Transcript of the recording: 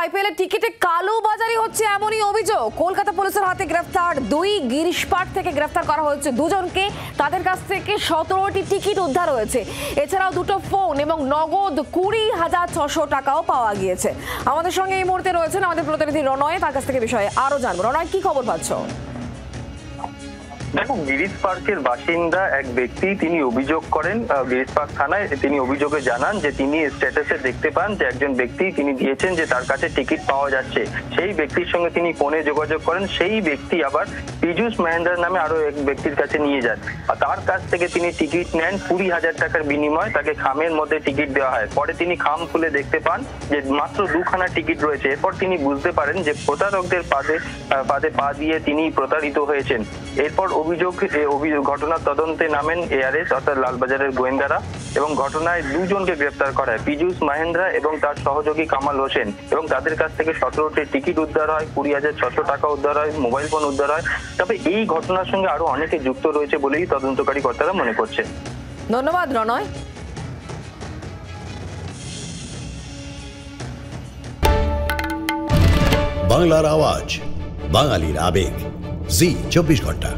IPL এর টিকিটে কালো বাজারি হচ্ছে এমনই অভিযোগ। কলকাতা পুলিশের হাতে গ্রেফতার দুই গিরিশপাট থেকে গ্রেফতার করা হয়েছে দুজনকে। তাদের কাছ থেকে 17টি টিকিট উদ্ধার হয়েছে। এছাড়াও দুটো ফোন এবং নগদ 20,600 টাকাও পাওয়া গিয়েছে। আমাদের সঙ্গে এই মুহূর্তে রয়েছেন আমাদের প্রতিনিধি রনয়। তার কাছ থেকে বিষয়ে আরো জানবো। রনয়, কি খবর পাচ্ছ? দেখো, গিরিশ পার্কের বাসিন্দা এক ব্যক্তি তিনি অভিযোগ করেন গিরিশ পার্ক থানায়। তিনি অভিযোগে জানান যে তিনি স্ট্যাটাসে দেখতে পান যে একজন ব্যক্তি তিনি দিয়েছেন যে তার কাছে টিকিট পাওয়া যাচ্ছে। সেই ব্যক্তির সঙ্গে তিনি ফোনে যোগাযোগ করেন। সেই ব্যক্তি আবার পীযূষ মহেন্দ্র নামে আরো এক ব্যক্তির কাছে নিয়ে যান। আর তার কাছ থেকে তিনি টিকিট নেন 20,000 টাকার বিনিময়ে। তাকে খামের মধ্যে টিকিট দেওয়া হয়। পরে তিনি খাম খুলে দেখতে পান যে মাত্র 2খানা টিকিট রয়েছে। এরপর তিনি বুঝতে পারেন যে প্রতারকদের পাদে পা দিয়ে তিনি প্রতারিত হয়েছেন। এরপর ঘটনার তদন্তে নামেন এআরএস অর্থাৎ লালবাজারের গোয়েন্দারা এবং ঘটনায় দুজনকে গ্রেফতার করা হয়, পীযূষ মহেন্দ্র এবং তার সহযোগী কামাল হোসেন। এবং তাদের কাছ থেকে 17টি টিকিট উদ্ধার হয়, 20,600 টাকা উদ্ধার হয়, মোবাইল ফোন উদ্ধার হয়। তবে এই ঘটনার সঙ্গে আরো অনেকে যুক্ত রয়েছে বলেই তদন্তকারী কর্তারা মনে করছে। ধন্যবাদ রনয়। বাংলার আওয়াজ, বাঙালির আবেগ, জি 24 ঘন্টা।